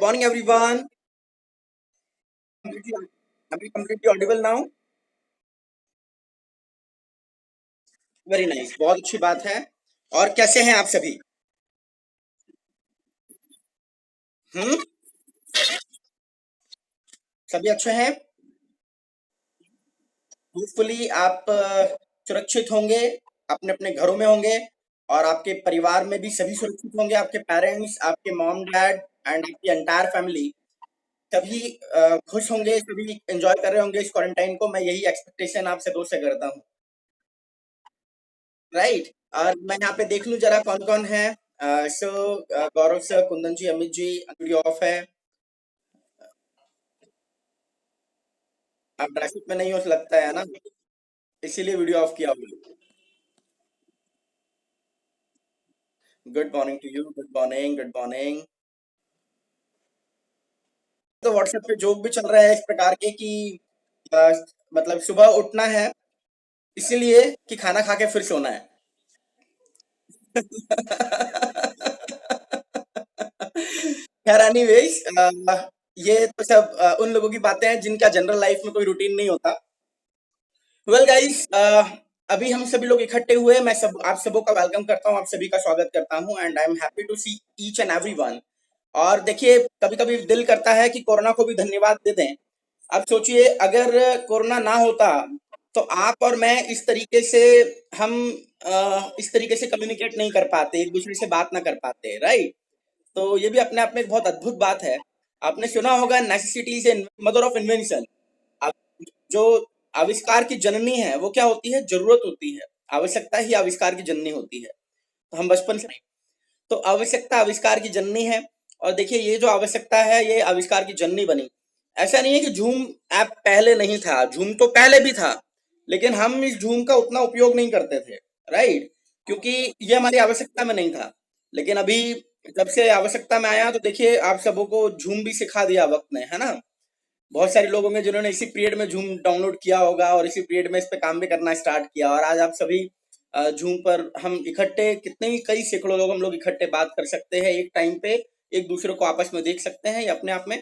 morning, everyone. Completely, am I completely audible now? Very nice, बहुत अच्छी बात है। और कैसे हैं आप सभी? हम्म। सभी अच्छे हैं। होपफुली आप सुरक्षित होंगे, अपने अपने घरों में होंगे, और आपके परिवार में भी सभी सुरक्षित होंगे। आपके पेरेंट्स, आपके मॉम डैड एंड आपकी एंटायर फैमिली सभी खुश होंगे, सभी एंजॉय कर रहे होंगे इस क्वारंटाइन को। मैं यही एक्सपेक्टेशन आप सबों से करता हूँ। राइट। और मैं यहाँ पे देख लूँ जरा कौन कौन है। So Gaurav sir, Kundan ji, Amit ji, video off है। आप ट्रैफिक में नहीं हो लगता है ना, इसीलिए वीडियो ऑफ किया होगा। Good morning to you, good morning, good morning. तो व्हाट्सएप पे जोक भी चल रहा है इस प्रकार के कि अ, मतलब सुबह उठना है इसीलिए कि खाना खा के फिर सोना है। खैर एनीवेज, ये तो सब उन लोगों की बातें हैं जिनका जनरल लाइफ में कोई रूटीन नहीं होता। वेल गाइस, अभी हम सभी लोग इकट्ठे हुए, मैं सब आप सबों का वेलकम करता हूं, आप सभी का स्वागत करता हूं, and I am happy to see each and everyone. और देखिए, कभी कभी दिल करता है कि कोरोना को भी धन्यवाद दे दें। अब सोचिए, अगर कोरोना ना होता तो आप और मैं इस तरीके से हम इस तरीके से कम्युनिकेट नहीं कर पाते, एक दूसरे से बात ना कर पाते, राइट। तो ये भी अपने आप में एक बहुत अद्भुत बात है। आपने सुना होगा, necessity is mother of invention. जो आविष्कार की जननी है वो क्या होती है? जरूरत होती है। आवश्यकता ही आविष्कार की जननी होती है। तो हम बचपन से, तो आवश्यकता आविष्कार की जननी है। और देखिए, ये जो आवश्यकता है ये आविष्कार की जननी बनी। ऐसा नहीं है कि झूम ऐप पहले नहीं था, झूम तो पहले भी था, लेकिन हम इस झूम का उतना उपयोग नहीं करते थे, राइट। क्योंकि ये हमारी आवश्यकता में नहीं था। लेकिन अभी जब से आवश्यकता में आया तो देखिए, आप सबों को झूम भी सिखा दिया वक्त ने, है ना। बहुत सारे लोग होंगे जिन्होंने इसी पीरियड में जूम डाउनलोड किया होगा और इसी पीरियड में इस पे काम भी करना स्टार्ट किया, और आज आप सभी जूम पर हम इकट्ठे, कितने ही कई सैकड़ों लोग हम लोग इकट्ठे बात कर सकते हैं एक टाइम पे, एक दूसरे को आपस में देख सकते हैं। ये अपने आप में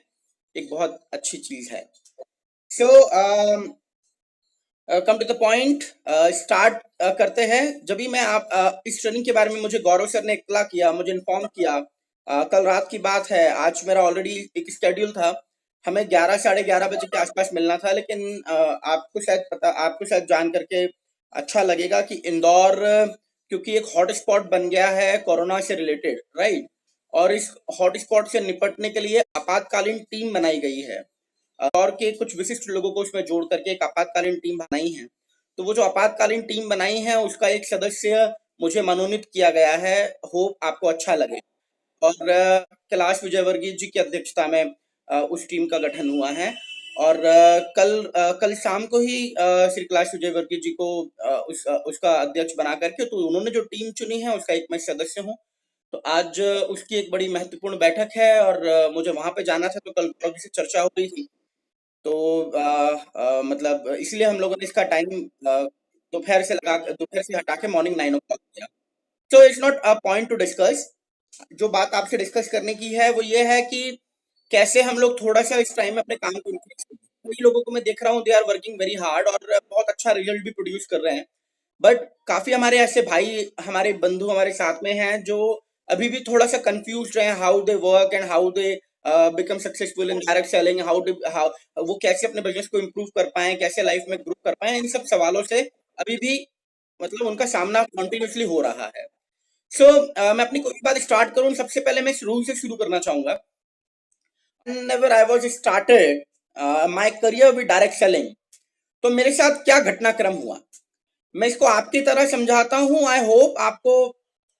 एक बहुत अच्छी चीज है। So come to the point, start करते हैं। जब भी मैं आप इस ट्रेनिंग के बारे में मुझे गौरव सर ने इत्तला किया, मुझे इन्फॉर्म किया, कल रात की बात है। आज मेरा ऑलरेडी एक स्केड्यूल था, हमें 11 साढ़े 11 बजे के आसपास मिलना था, लेकिन आपको शायद जान करके अच्छा लगेगा कि इंदौर क्योंकि एक हॉट स्पॉट बन गया है कोरोना से रिलेटेड, राइट। और इस हॉट स्पॉट से निपटने के लिए आपातकालीन टीम बनाई गई है, और के कुछ विशिष्ट लोगों को उसमें जोड़ करके एक आपातकालीन टीम बनाई है। तो वो जो आपातकालीन टीम बनाई है उसका एक सदस्य मुझे मनोनीत किया गया है। होप आपको अच्छा लगे। और कैलाश विजयवर्गीय जी की अध्यक्षता में उस टीम का गठन हुआ है। और कल शाम को ही श्री कैलाश विजयवर्गीय जी को उसका अध्यक्ष बना करके, तो उन्होंने जो टीम चुनी है उसका एक मैं सदस्य हूँ। तो आज उसकी एक बड़ी महत्वपूर्ण बैठक है, और मुझे वहां पे जाना था, तो कल गौरव जी से चर्चा हो रही थी। तो मतलब इसलिए हम लोगों ने इसका टाइम दोपहर से हटा के मॉर्निंग 9 o'clock किया। तो it's not a point two discuss. जो बात आपसे डिस्कस करने की है वो ये है कि कैसे हम लोग थोड़ा सा इस टाइम में अपने काम को इंक्रीज करें। कई लोगों को मैं देख रहा हूँ, they are working very hard और बहुत अच्छा रिजल्ट भी प्रोड्यूस कर रहे हैं। बट काफी हमारे ऐसे भाई, हमारे बंधु हमारे साथ में हैं जो अभी भी थोड़ा सा कंफ्यूज हैं, how they work and how they become successful in direct selling, how वो कैसे अपने बिजनेस को इम्प्रूव कर पाए, कैसे लाइफ में ग्रो कर पाए। इन सब सवालों से अभी भी मतलब उनका सामना कॉन्टिन्यूसली हो रहा है। सो मैं अपनी कोई बात स्टार्ट करूं, सबसे पहले मैं इस रूल से शुरू करना चाहूंगा। Whenever I was started my career with direct selling, तो मेरे साथ क्या घटनाक्रम हुआ, मैं इसको आपकी तरह समझाता हूँ। आई होप आपको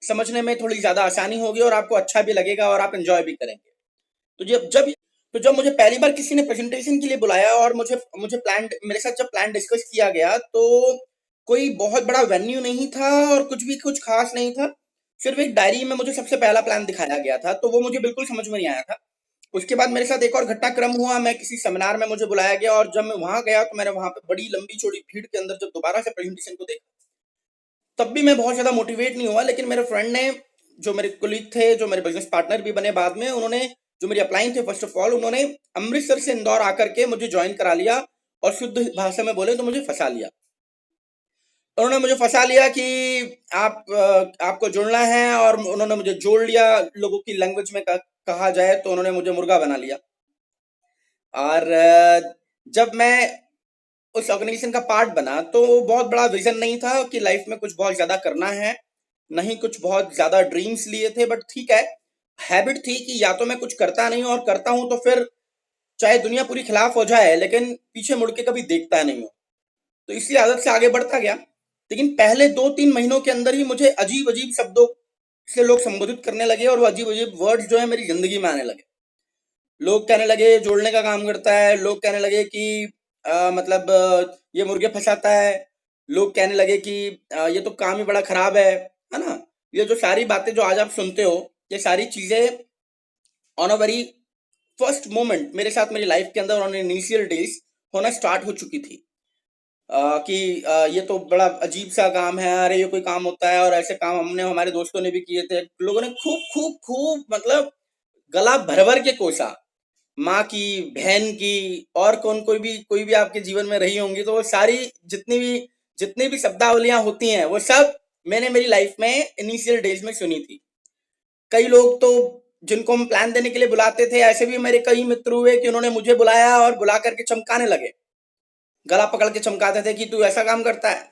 समझने में थोड़ी ज्यादा आसानी होगी और आपको अच्छा भी लगेगा और आप एंजॉय भी करेंगे। तो जब मुझे पहली बार किसी ने प्रेजेंटेशन के लिए बुलाया और मुझे मुझे प्लान मेरे साथ जब प्लान डिस्कस किया गया, तो कोई बहुत बड़ा वेन्यू नहीं था और कुछ खास नहीं था। सिर्फ एक डायरी में मुझे सबसे पहला प्लान दिखाया गया था, तो वो मुझे बिल्कुल समझ में नहीं आया था। उसके बाद मेरे साथ एक और घटनाक्रम हुआ, मैं किसी सेमिनार में मुझे बुलाया गया, और जब मैं वहां गया तो मैंने वहां पे बड़ी लंबी चौड़ी भीड़ के अंदर जब दोबारा से प्रेजेंटेशन को देखा, तब भी मैं बहुत ज्यादा मोटिवेट नहीं हुआ। लेकिन मेरे फ्रेंड ने, जो मेरे कुलीग थे, जो मेरे बिजनेस पार्टनर भी बने बाद में, उन्होंने जो मेरी अपलाइन थे, फर्स्ट ऑफ ऑल उन्होंने अमृतसर से इंदौर आकर के मुझे ज्वाइन करा लिया और शुद्ध भाषा में बोले तो मुझे फंसा लिया। उन्होंने मुझे फंसा लिया कि आपको जुड़ना है, और उन्होंने मुझे जोड़ लिया। लोगों की लैंग्वेज में कहा जाए तो उन्होंने मुझे मुर्गा बना लिया। और जब मैं उस ऑर्गेनाइजेशन का पार्ट बना तो बहुत बड़ा विजन नहीं था कि लाइफ में कुछ बहुत ज्यादा करना है, नहीं कुछ बहुत ज्यादा ड्रीम्स लिए थे, बट ठीक है, हैबिट थी कि या तो मैं कुछ करता नहीं और करता हूं तो फिर चाहे दुनिया पूरी खिलाफ हो जाए लेकिन पीछे मुड़ के कभी देखता नहीं हूं। तो इसी आदत से आगे बढ़ता गया। लेकिन पहले 2-3 महीनों के अंदर ही मुझे अजीब अजीब शब्दों से लोग संबोधित करने लगे, और वो अजीब अजीब वर्ड्स जो है मेरी जिंदगी में आने लगे। लोग कहने लगे जोड़ने का काम करता है, लोग कहने लगे कि मतलब ये मुर्गे फंसाता है, लोग कहने लगे कि ये तो काम ही बड़ा खराब है ना। ये जो सारी बातें जो आज आप सुनते हो, ये सारी चीजें on a very first moment मेरे साथ मेरी लाइफ के अंदर ऑन इनिशियल डेज होना स्टार्ट हो चुकी थी। कि ये तो बड़ा अजीब सा काम है, अरे ये कोई काम होता है, और ऐसे काम हमने हमारे दोस्तों ने भी किए थे। लोगों ने खूब खूब खूब मतलब गला भर भर के कोसा, माँ की, बहन की, और कोई भी आपके जीवन में रही होंगी, तो वो सारी जितनी भी शब्दावलियां होती हैं वो सब मैंने मेरी लाइफ में इनिशियल डेज में सुनी थी। कई लोग तो जिनको हम प्लान देने के लिए बुलाते थे, ऐसे भी मेरे कई मित्र हुए कि उन्होंने मुझे बुलाया और बुला करके चमकाने लगे, गला पकड़ के चमकाते थे कि तू ऐसा काम करता है,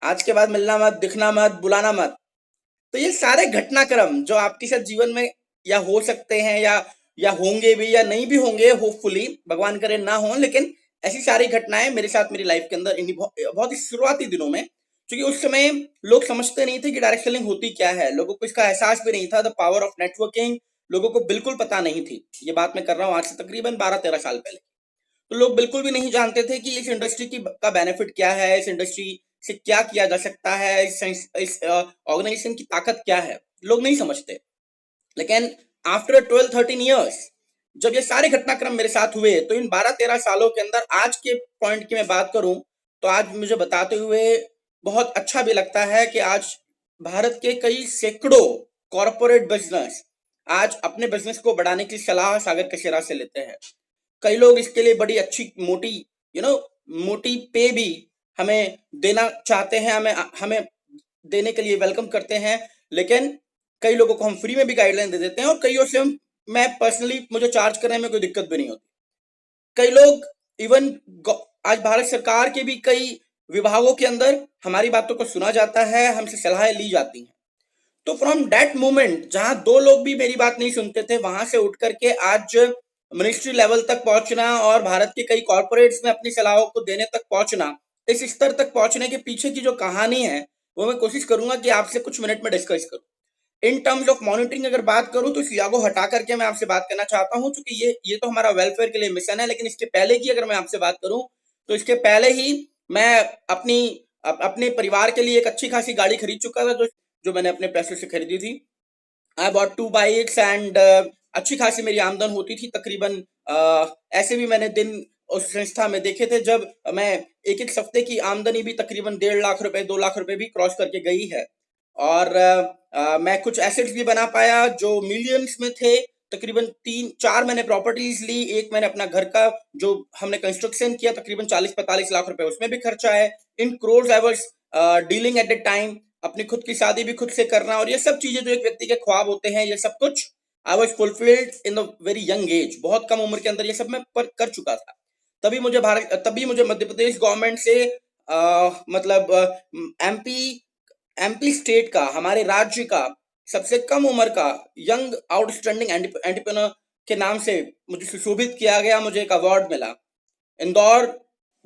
आज के बाद मिलना मत, दिखना मत, बुलाना मत। तो ये सारे घटनाक्रम जो आपके साथ जीवन में या हो सकते हैं या होंगे भी या नहीं भी होंगे, होपफुली भगवान करे ना हो, लेकिन ऐसी सारी घटनाएं मेरे साथ मेरी लाइफ के अंदर इन्हीं बहुत ही शुरुआती दिनों में, क्योंकि उस समय लोग समझते नहीं थे कि डायरेक्ट सेलिंग होती क्या है, लोगों को इसका एहसास भी नहीं था। द पावर ऑफ नेटवर्किंग लोगों को बिल्कुल पता नहीं थी। ये बात मैं कर रहा हूँ आज से तकरीबन 12-13 साल पहले। तो लोग बिल्कुल भी नहीं जानते थे कि इस इंडस्ट्री की का बेनिफिट क्या है, इस इंडस्ट्री से क्या किया जा सकता है, इस ऑर्गेनाइजेशन की ताकत क्या है, लोग नहीं समझते। लेकिन आफ्टर 12-13 ईयर्स जब ये सारे घटनाक्रम मेरे साथ हुए, तो इन 12-13 सालों के अंदर आज के पॉइंट की मैं बात करूं तो आज मुझे बताते हुए बहुत अच्छा भी लगता है कि आज भारत के कई सैकड़ों कॉरपोरेट बिजनेस आज अपने बिजनेस को बढ़ाने की सलाह सागर कशेरा से लेते हैं। कई लोग इसके लिए बड़ी अच्छी मोटी मोटी पे भी हमें देना चाहते हैं, हमें हमें देने के लिए वेलकम करते हैं। लेकिन कई लोगों को हम फ्री में भी गाइडलाइन दे देते हैं, और कईयों से मैं पर्सनली मुझे चार्ज करने में कोई दिक्कत भी नहीं होती। कई लोग इवन आज भारत सरकार के भी कई विभागों के अंदर हमारी बातों को सुना जाता है, हमसे सलाहें ली जाती हैं। तो फ्रॉम दैट मोमेंट जहां 2 लोग भी मेरी बात नहीं सुनते थे, वहां से उठ करके आज मिनिस्ट्री लेवल तक पहुंचना और भारत के कई कॉर्पोरेट्स में अपनी सलाहों को देने तक पहुंचना, इस स्तर तक पहुंचने के पीछे की जो कहानी है वो मैं कोशिश करूंगा कि आपसे कुछ मिनट में डिस्कस करूं। इन टर्म्स ऑफ मॉनिटरिंग अगर बात करूं तो सियागो हटा करके मैं आपसे बात करना चाहता हूं, क्योंकि ये तो हमारा वेलफेयर के लिए मिशन है। लेकिन इसके पहले की अगर मैं आपसे बात करूं तो इसके पहले ही मैं अपने परिवार के लिए एक अच्छी खासी गाड़ी खरीद चुका था, जो मैंने अपने पैसों से खरीदी थी। आई बॉट 2 बाइक्स एंड अच्छी खासी मेरी आमदन होती थी तकरीबन। ऐसे भी मैंने दिन उस संस्था में देखे थे जब मैं एक हफ्ते की आमदनी भी तकरीबन 1.5 लाख रुपए 2 लाख रुपए भी क्रॉस करके गई है। और मैं कुछ एसेट्स भी बना पाया जो मिलियंस में थे। तकरीबन 3-4 मैंने प्रॉपर्टीज ली, एक मैंने अपना घर का जो हमने कंस्ट्रक्शन किया तकरीबन 40-45 लाख रुपए, उसमें भी खर्चा है। In crores I was dealing at the time. अपनी खुद की शादी भी खुद से करना, और ये सब चीजें जो एक व्यक्ति के ख्वाब होते हैं, ये सब कुछ I was fulfilled in the very young age. बहुत कम उम्र के अंदर ये सब मैं कर चुका था। तभी मुझे मध्य प्रदेश गवर्नमेंट से मतलब एमपी स्टेट का, हमारे राज्य का सबसे कम उम्र का यंग आउटस्टैंडिंग एंटरप्रेन्योर के नाम से मुझे सुशोभित किया गया, मुझे एक अवार्ड मिला। इंदौर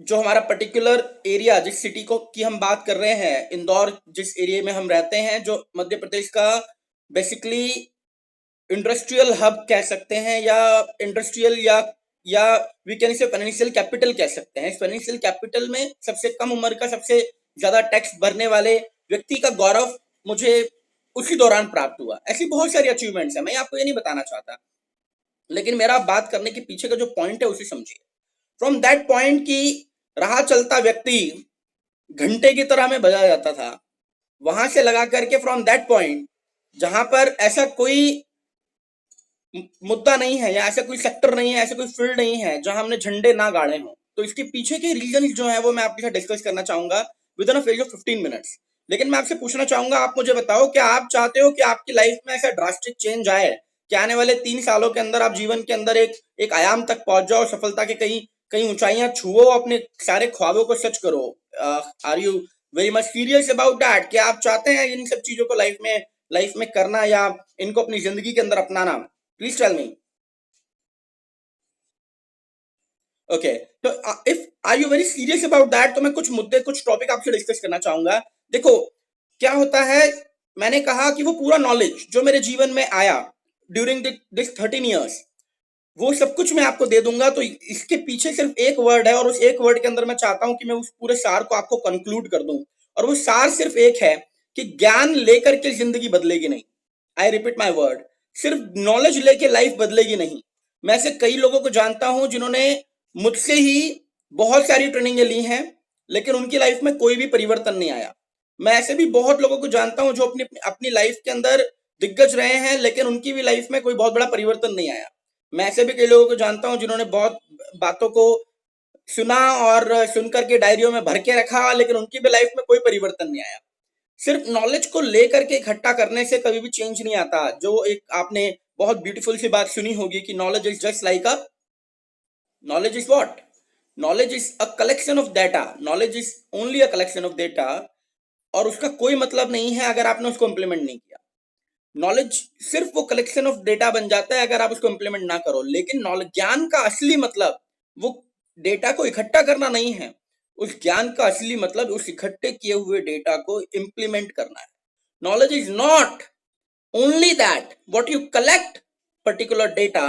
जो हमारा पर्टिकुलर एरिया, जिस सिटी को की हम बात कर रहे हैं, इंदौर जिस एरिया में हम रहते हैं, जो मध्य प्रदेश का बेसिकली इंडस्ट्रियल हब कह सकते हैं, या इंडस्ट्रियल या we can say financial capital कह सकते हैं। इस फाइनेंशियल कैपिटल में सबसे कम उम्र का सबसे ज्यादा टैक्स भरने वाले व्यक्ति का गौरव मुझे उसी दौरान प्राप्त हुआ। ऐसी बहुत सारी अचीवमेंट्स है, मैं आपको ये नहीं बताना चाहता, लेकिन मेरा बात करने के पीछे का जो पॉइंट है उसे समझिए। फ्रॉम दैट पॉइंट की राह चलता व्यक्ति घंटे की तरह में बजा जाता था, वहां से लगा करके फ्रॉम दैट पॉइंट जहां पर ऐसा कोई मुद्दा नहीं है या ऐसा कोई सेक्टर नहीं है, ऐसा कोई फील्ड नहीं है जहां हमने झंडे ना गाड़े हों। तो इसके पीछे के रीजन जो है वो मैं आपके साथ डिस्कस करना चाहूंगा with in a phase of 15 minutes. लेकिन मैं आपसे पूछना चाहूंगा, आप मुझे बताओ, क्या आप चाहते हो कि आपकी लाइफ में ऐसा ड्रास्टिक चेंज आए कि आने वाले 3 सालों के अंदर आप जीवन के अंदर एक आयाम तक पहुंच जाओ, सफलता के कई कई ऊंचाइयां छुओ, अपने सारे ख्वाबों को सच करो? Are you very much serious about that? क्या आप चाहते हैं इन सब चीजों को लाइफ में करना या इनको अपनी जिंदगी के अंदर अपनाना? Please tell me. ओके, तो if are you very serious about that, तो मैं कुछ मुद्दे, कुछ टॉपिक आपसे डिस्कस करना चाहूंगा। देखो, क्या होता है, मैंने कहा कि वो पूरा नॉलेज जो मेरे जीवन में आया ड्यूरिंग दिस 13 ईयर्स, वो सब कुछ मैं आपको दे दूंगा। तो इसके पीछे सिर्फ एक वर्ड है, और उस एक वर्ड के अंदर मैं चाहता हूं कि मैं उस पूरे सार को आपको कंक्लूड कर दूं। और वो सार सिर्फ एक है कि ज्ञान लेकर के जिंदगी बदलेगी नहीं। आई रिपीट माई वर्ड, सिर्फ नॉलेज लेके लाइफ बदलेगी नहीं। मैं ऐसे कई लोगों को जानता हूं जिन्होंने मुझसे ही बहुत सारी ट्रेनिंगें ली हैं, लेकिन उनकी लाइफ में कोई भी परिवर्तन नहीं आया। मैं ऐसे भी बहुत लोगों को जानता हूं जो अपनी अपनी लाइफ के अंदर दिग्गज रहे हैं, लेकिन उनकी भी लाइफ में कोई बहुत बड़ा परिवर्तन नहीं आया। मैं ऐसे भी कई लोगों को जानता हूं जिन्होंने बहुत बातों को सुना और सुन करके डायरियों में भर के रखा, लेकिन उनकी भी लाइफ में कोई परिवर्तन नहीं आया। सिर्फ नॉलेज को लेकर के इकट्ठा करने से कभी भी चेंज नहीं आता। जो एक आपने बहुत ब्यूटीफुल सी बात सुनी होगी कि knowledge is just like a knowledge is what? Knowledge is a collection of data. Knowledge is only a collection of data, और उसका कोई मतलब नहीं है अगर आपने उसको इंप्लीमेंट नहीं किया। नॉलेज सिर्फ वो कलेक्शन ऑफ डेटा बन जाता है अगर आप उसको इंप्लीमेंट ना करो। लेकिन नॉलेज, ज्ञान का असली मतलब वो डेटा को इकट्ठा करना नहीं है। उस ज्ञान का असली मतलब उस इकट्ठे किए हुए डेटा को इंप्लीमेंट करना है। Knowledge is not only that what you collect particular data,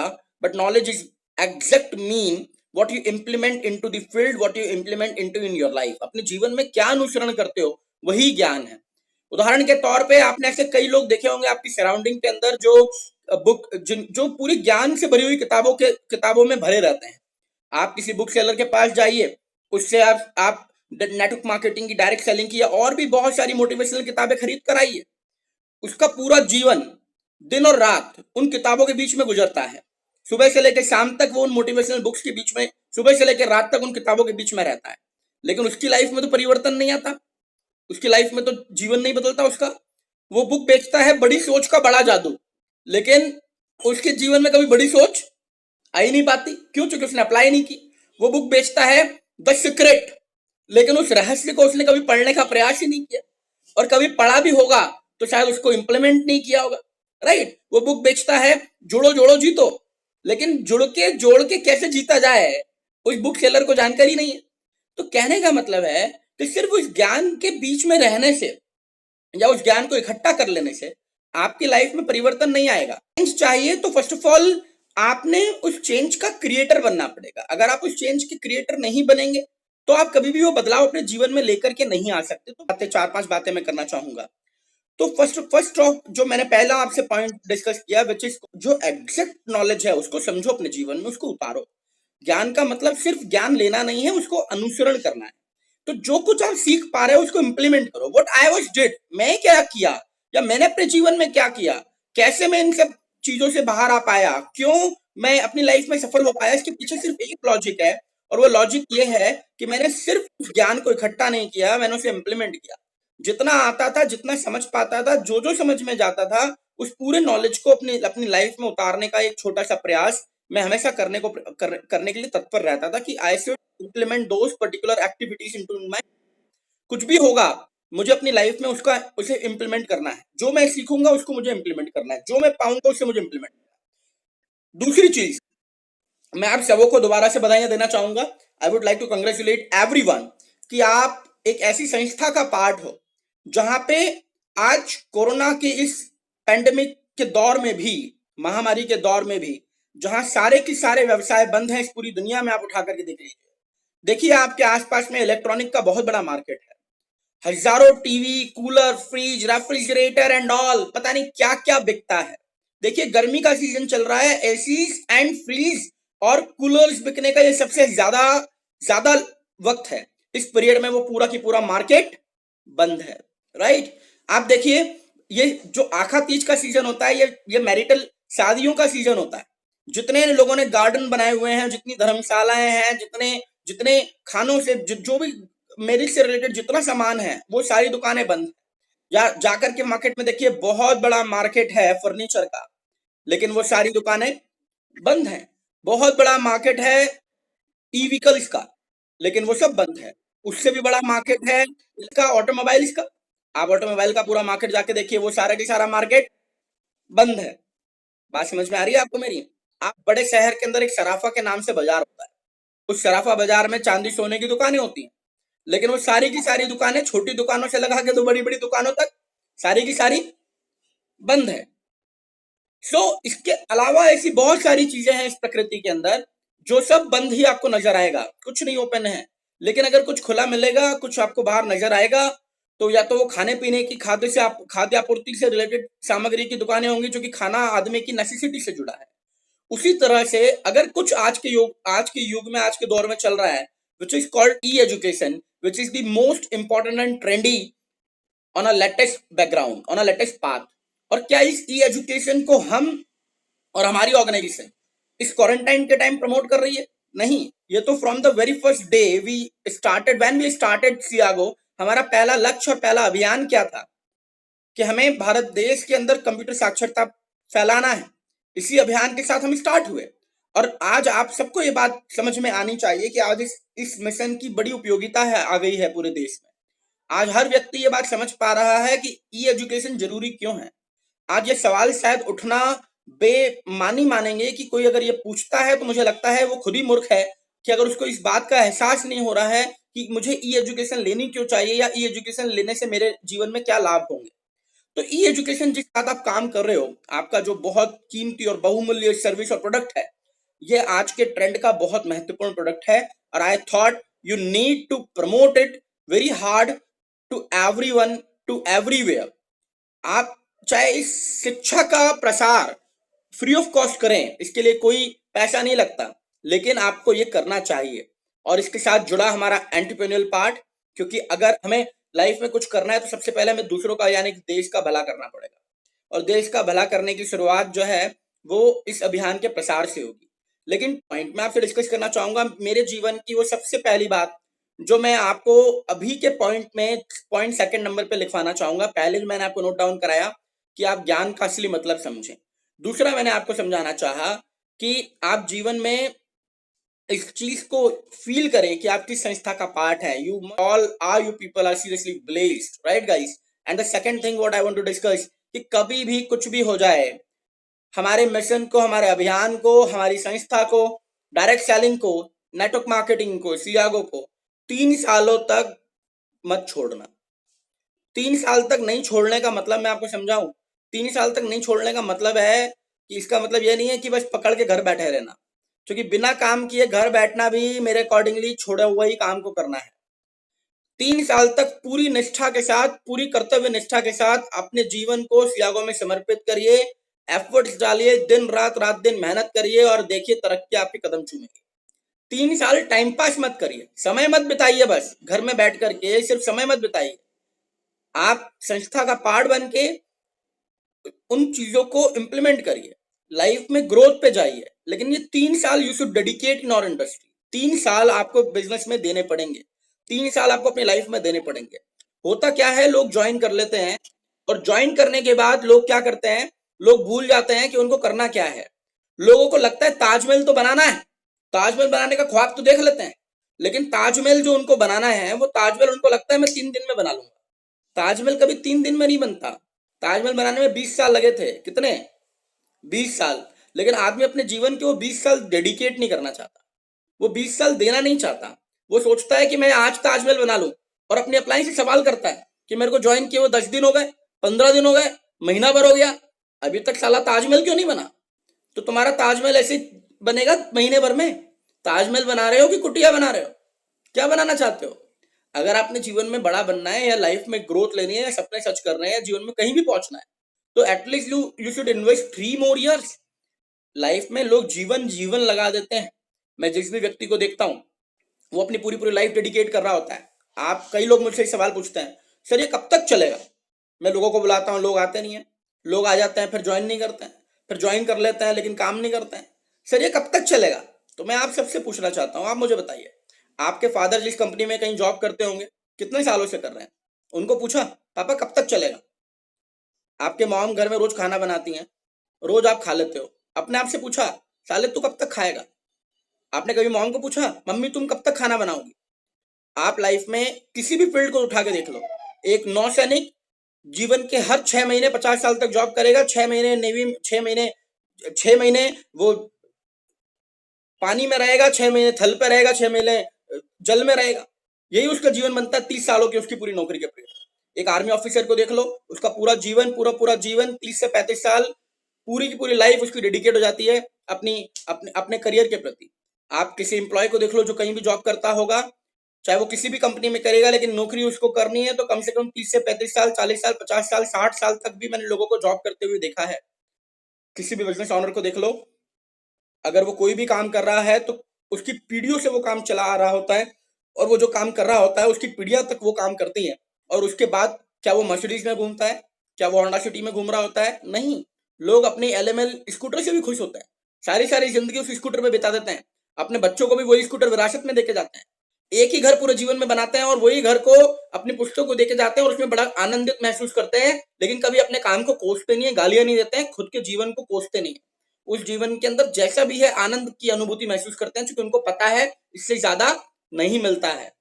but knowledge is exact mean what you implement into the field, what you implement into in your life। अपने जीवन में क्या अनुसरण करते हो वही ज्ञान है। उदाहरण के तौर पे आपने ऐसे कई लोग देखे होंगे आपकी सराउंडिंग के अंदर जो जो पूरी ज्ञान से भरी हुई किताबों में भरे रहते हैं। आप किसी बुक सेलर के पास जाइए, उससे आप नेटवर्क मार्केटिंग की, डायरेक्ट सेलिंग की, या और भी बहुत सारी मोटिवेशनल किताबें खरीद कर आइए। उसका पूरा जीवन दिन और रात उन किताबों के बीच में गुजरता है। सुबह से लेकर शाम तक वो उन मोटिवेशनल बुक्स के बीच में, सुबह से लेकर रात तक उन किताबों के बीच में रहता है। लेकिन उसकी लाइफ में तो परिवर्तन नहीं आता, उसकी लाइफ में तो जीवन नहीं बदलता उसका। वो बुक बेचता है बड़ी सोच का बड़ा जादू, लेकिन उसके जीवन में कभी बड़ी सोच आ ही नहीं पाती। क्यों? क्योंकि उसने अप्लाई नहीं की। वो बुक बेचता है द सीक्रेट, लेकिन उस रहस्य को उसने कभी पढ़ने का प्रयास ही नहीं किया, और कभी पढ़ा भी होगा तो शायद उसको इंप्लीमेंट नहीं किया होगा। राइट? वो बुक बेचता है जोड़ो जोड़ो जीतो, लेकिन जोड़ के कैसे जीता जाए उस बुक सेलर को जानकारी नहीं है। तो कहने का मतलब है कि सिर्फ उस ज्ञान के बीच में रहने से या उस ज्ञान को इकट्ठा कर लेने से आपकी लाइफ में परिवर्तन नहीं आएगा। चेंज चाहिए तो फर्स्ट ऑफ ऑल आपने उस चेंज का क्रिएटर बनना पड़ेगा। अगर आप उस चेंज के क्रिएटर नहीं बनेंगे तो आप कभी भी वो बदलाव अपने जीवन में लेकर के नहीं आ सकते। तो 4-5 बातें मैं करना चाहूंगा। तो फर्स्ट ऑफ जो मैंने पहला आपसे पॉइंट डिस्कस किया, विच इज जो एग्जैक्ट नॉलेज है उसको समझो अपने जीवन में, उसको उतारो। ज्ञान का मतलब सिर्फ ज्ञान लेना नहीं है, उसको अनुसरण करना है। तो जो कुछ आप सीख पा रहे हो उसको इंप्लीमेंट करो। व्हाट आई वाज डिड, मैं क्या किया या मैंने अपने जीवन में क्या किया, कैसे मैं इन सब चीजों से बाहर आ पाया, क्यों मैं अपनी लाइफ में सफल हो पाया, इसके पीछे सिर्फ एक लॉजिक है, और वो लॉजिक ये है कि मैंने सिर्फ उस ज्ञान को इकट्ठा नहीं किया, मैंने उसे इंप्लीमेंट किया। जितना आता था, जितना समझ पाता था, जो समझ में जाता था, उस पूरे नॉलेज को अपनी अपनी लाइफ में उतारने का एक छोटा सा प्रयास मैं हमेशा करने के लिए तत्पर रहता था कि I should implement those particular activities into my. कुछ भी होगा मुझे अपनी लाइफ में उसे इंप्लीमेंट करना है। जो मैं सीखूंगा उसको मुझे इंप्लीमेंट करना है, जो मैं पाऊंगा उससे मुझे इंप्लीमेंट करना है। दूसरी चीज, मैं आप सबों को दोबारा से बधाइयां देना चाहूंगा। I would like to congratulate everyone कि आप एक ऐसी संस्था का पार्ट हो जहां पे आज कोरोना के इस पैंडेमिक के दौर में भी, महामारी के दौर में भी, जहां सारे के सारे व्यवसाय बंद हैं इस पूरी दुनिया में, आप उठा करके देख लीजिए। देखिए आपके आसपास में इलेक्ट्रॉनिक का बहुत बड़ा मार्केट है। हजारों TV, cooler, fridge, refrigerator and all, पता नहीं क्या क्या बिकता है। देखिए गर्मी का सीजन चल रहा है, एसीज एंड फ्रिज और कूलर्स बिकने का ये सबसे ज्यादा ज्यादा वक्त है। इस पीरियड में वो पूरा की पूरा मार्केट बंद है। राइट? आप देखिए ये जो आखा तीज का सीजन होता है, ये शादियों का सीजन होता है, जितने लोगों ने गार्डन बनाए हुए हैं, जितनी धर्मशालाएं हैं, जितने जितने खानों से जो भी मैरिज से रिलेटेड जितना सामान है, वो सारी दुकानें बंद। या जाकर के मार्केट में देखिए, बहुत बड़ा मार्केट है फर्नीचर का, लेकिन वो सारी दुकानें बंद हैं। बहुत बड़ा मार्केट है ई व्हीकल्स का, लेकिन वो सब बंद है। उससे भी बड़ा मार्केट है इसका, ऑटोमोबाइल्स का। आप ऑटोमोबाइल का पूरा मार्केट जाके देखिए, वो सारा के सारा मार्केट बंद है। बात समझ में आ रही है आपको मेरी? आप बड़े शहर के अंदर एक सराफा के नाम से बाजार होता है, उस सराफा बाजार में चांदी सोने की दुकानें होती हैं, लेकिन वो सारी की सारी दुकानें, छोटी दुकानों से लगा के तो बड़ी बड़ी दुकानों तक, सारी की सारी बंद है। इसके अलावा ऐसी बहुत सारी चीजें हैं इस प्रकृति के अंदर, जो सब बंद ही आपको नजर आएगा, कुछ नहीं ओपन है। लेकिन अगर कुछ खुला मिलेगा, कुछ आपको बाहर नजर आएगा, तो या तो वो खाने पीने की, खाद्य आपूर्ति से रिलेटेड सामग्री की दुकानें होंगी, जो कि खाना आदमी की नेसेसिटी से जुड़ा है। उसी तरह से अगर कुछ आज के युग में, आज के दौर में चल रहा है, which is called E education, which is the most important and trendy on a latest background, on a latest path. और क्या इस ई एजुकेशन को हम और हमारी ऑर्गेनाइजेशन इस क्वारंटाइन के टाइम प्रमोट कर रही है? नहीं। ये तो from the very first day when we started सियागो, हमारा पहला लक्ष्य और पहला अभियान क्या था कि हमें भारत देश के अंदर कंप्यूटर साक्षरता फैलाना है। इसी अभियान के साथ हम स्टार्ट हुए, और आज आप सबको ये बात समझ में आनी चाहिए कि आज इस मिशन की बड़ी उपयोगिता है, आ गई है पूरे देश में। आज हर व्यक्ति ये बात समझ पा रहा है कि ई एजुकेशन जरूरी क्यों है। आज ये सवाल शायद उठना बेमानी मानेंगे कि कोई अगर ये पूछता है, तो मुझे लगता है वो खुद ही मूर्ख है, कि अगर उसको इस बात का एहसास नहीं हो रहा है कि मुझे ई एजुकेशन लेनी क्यों चाहिए, या ई एजुकेशन लेने से मेरे जीवन में क्या लाभ होंगे। तो ई एजुकेशन जिस साथ आप काम कर रहे हो, आपका जो बहुत कीमती और बहुमूल्य सर्विस और प्रोडक्ट है, ये आज के ट्रेंड का बहुत महत्वपूर्ण प्रोडक्ट है। और I thought you need to promote it very hard to everyone, to everywhere. आप चाहे इस शिक्षा का प्रसार फ्री ऑफ कॉस्ट करें, इसके लिए कोई पैसा नहीं लगता, लेकिन आपको ये करना चाहिए। और इसके साथ जुड़ा हमारा एंटरप्रेन्योरल पार्ट, क्योंकि अगर हमें लाइफ में कुछ करना है, तो सबसे पहले हमें दूसरों का, यानी कि देश का भला करना पड़ेगा। और देश का भला करने की शुरुआत जो है, वो इस अभियान के प्रसार से होगी। लेकिन पॉइंट मैं आपसे डिस्कस करना चाहूंगा, मेरे जीवन की वो सबसे पहली बात जो मैं आपको अभी के पॉइंट सेकंड नंबर पे लिखवाना चाहूंगा। पहले मैंने आपको नोट डाउन कराया कि आप ज्ञान का असली मतलब समझें। दूसरा मैंने आपको समझाना चाहा कि आप जीवन में इस चीज को फील करें कि आप किस संस्था का पार्ट है। You all are, you people are seriously blessed, right guys? And the second thing what I want to discuss, कि कभी भी कुछ भी हो जाए, हमारे मिशन को, हमारे अभियान को, हमारी संस्था को, डायरेक्ट सेलिंग को, नेटवर्क मार्केटिंग को, सियागो को 3 सालों तक मत छोड़ना। 3 साल तक नहीं छोड़ने का मतलब मैं आपको समझाऊं। 3 साल तक नहीं छोड़ने का मतलब है कि इसका मतलब ये नहीं है कि बस पकड़ के घर बैठे रहना, क्योंकि बिना काम किए घर बैठना भी मेरे अकॉर्डिंगली छोड़ा हुआ ही काम को करना है। 3 साल तक पूरी निष्ठा के साथ, पूरी कर्तव्य निष्ठा के साथ अपने जीवन को सियागो में समर्पित करिए, एफर्ट्स डालिए, दिन रात रात दिन मेहनत करिए, और देखिए तरक्की आपके कदम चूमेगी। 3 साल टाइम पास मत करिए, समय मत बिताइए, बस घर में बैठ करके सिर्फ समय मत बिताइए। आप संस्था का पार्ट बन के उन चीजों को इंप्लीमेंट करिए, लाइफ में ग्रोथ पे जाइए। लेकिन ये 3 साल you should dedicate in our industry. 3 साल आपको बिजनेस में देने पड़ेंगे, 3 साल आपको अपनी लाइफ में देने पड़ेंगे। होता क्या है, लोग ज्वाइन कर लेते हैं, और ज्वाइन करने के बाद लोग क्या करते हैं, लोग भूल जाते हैं कि उनको करना क्या है। लोगों को लगता है ताजमहल तो बनाना है, ताजमहल बनाने का ख्वाब तो देख लेते हैं, लेकिन ताजमहल जो उनको बनाना है, वो ताजमहल उनको लगता है मैं 3 दिन में बना लूंगा। ताजमहल कभी 3 दिन में नहीं बनता। ताजमहल बनाने में 20 साल लगे थे। कितने? 20 साल। लेकिन आदमी अपने जीवन के वो 20 साल डेडिकेट नहीं करना चाहता, वो 20 साल देना नहीं चाहता। वो सोचता है कि मैं आज ताजमहल बना लूं, और अपने अप्लायंस से सवाल करता है कि मेरे को ज्वाइन किए वो 10 दिन हो गए, 15 दिन हो गए, महीना भर हो गया, अभी तक साला ताजमहल क्यों नहीं बना? तो तुम्हारा ताजमहल ऐसे बनेगा महीने भर में? ताजमहल बना रहे हो कि कुटिया बना रहे हो? क्या बनाना चाहते हो? अगर आपने जीवन में बड़ा बनना है, या लाइफ में ग्रोथ लेनी है, या सपने सच कर रहे हैं, जीवन में कहीं भी पहुंचना है, तो at least you should invest 3 more years। Life में लोग जीवन लगा देते हैं। मैं जिस भी व्यक्ति को देखता हूं, वो अपनी पूरी पूरी लाइफ डेडिकेट कर रहा होता है। आप, कई लोग मुझसे सवाल पूछते हैं, सर ये कब तक चलेगा? मैं लोगों को बुलाता हूँ, लोग आते नहीं है, लोग आ जाते हैं फिर ज्वाइन नहीं करते हैं। फिर ज्वाइन कर लेते हैं लेकिन काम नहीं करते हैं। सर ये कब तक चलेगा? तो मैं आप सबसे पूछना चाहता हूँ, आप मुझे बताइए, आपके फादर जिस कंपनी में कहीं जॉब करते होंगे, कितने सालों से कर रहे हैं? उनको पूछा पापा कब तक चलेगा? आपके मॉम घर में रोज खाना बनाती हैं, रोज आप खा लेते हो, अपने आप से पूछा साले तू कब तक खाएगा? आपने कभी मॉम को पूछा मम्मी तुम कब तक खाना बनाओगी? आप लाइफ में किसी भी फील्ड को उठा के देख लो, एक नौसैनिक जीवन के हर 6 महीने 50 साल तक जॉब करेगा, 6 महीने नेवी, 6 महीने वो पानी में रहेगा, 6 महीने थल पे रहेगा, 6 महीने जल में रहेगा। यही उसका जीवन बनता है 30 सालों की उसकी पूरी नौकरी के पीरियड। एक आर्मी ऑफिसर को देख लो, उसका पूरा जीवन, पूरा जीवन 30 से 35 साल, पूरी की पूरी लाइफ उसकी डेडिकेट हो जाती है अपने करियर के प्रति। आप किसी एम्प्लॉय को देख लो जो कहीं भी जॉब करता होगा, चाहे वो किसी भी कंपनी में करेगा, लेकिन नौकरी उसको करनी है तो कम से कम 30 से 35 साल, 40 साल, 50 साल, 60 साल तक भी मैंने लोगों को जॉब करते हुए देखा है। किसी भी बिजनेस ऑनर को देख लो, अगर वो कोई भी काम कर रहा है तो उसकी पीढ़ियों से वो काम चला आ रहा होता है, और वो जो काम कर रहा होता है उसकी पीढ़ियां तक वो काम करती हैं। और उसके बाद क्या वो मर्सिडीज में घूमता है? क्या वो होंडा सिटी में घूम रहा होता है? नहीं। लोग अपनी एलएमएल स्कूटर से भी खुश होते हैं, सारी सारी जिंदगी उस स्कूटर में बिता देते हैं, अपने बच्चों को भी वही स्कूटर विरासत में देके जाते हैं, एक ही घर पूरे जीवन में बनाते हैं और वही घर को अपने पुश्तों को देके जाते हैं और उसमें बड़ा आनंदित महसूस करते हैं, लेकिन कभी अपने काम को कोसते नहीं है, गालियां नहीं देते हैं, खुद के जीवन को कोसते नहीं है। उस जीवन के अंदर जैसा भी है आनंद की अनुभूति महसूस करते हैं, क्योंकि उनको पता है इससे ज्यादा नहीं मिलता है।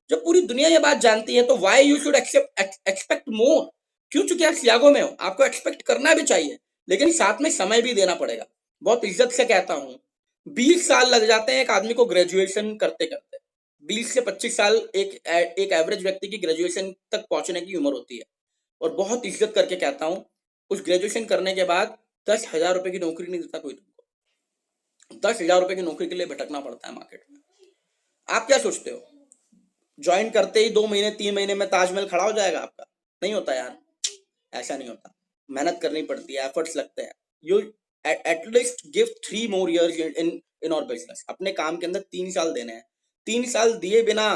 जब पूरी दुनिया ये बात जानती है तो why you should expect more? क्यों? चूंकि आप सियागो में हो, आपको एक्सपेक्ट करना भी चाहिए, लेकिन साथ में समय भी देना पड़ेगा। बहुत इज्जत से कहता हूं, 20 साल लग जाते हैं एक आदमी को ग्रेजुएशन करते करते। 20 से 25 साल एक एवरेज व्यक्ति की ग्रेजुएशन तक पहुंचने की उम्र होती है। और बहुत इज्जत करके कहता हूं, उस ग्रेजुएशन करने के बाद 10,000 रुपए की नौकरी नहीं देता कोई तुमको। 10,000 रुपए की नौकरी के लिए भटकना पड़ता है मार्केट में। आप क्या सोचते हो ज्वाइन करते ही 2 महीने 3 महीने में ताजमहल खड़ा हो जाएगा आपका? नहीं होता यार, ऐसा नहीं होता। मेहनत करनी पड़ती है, एफर्ट्स लगते हैं। You at least give 3 more years इन और बिजनेस। अपने काम के अंदर 3 साल देने हैं। 3 साल दिए बिना,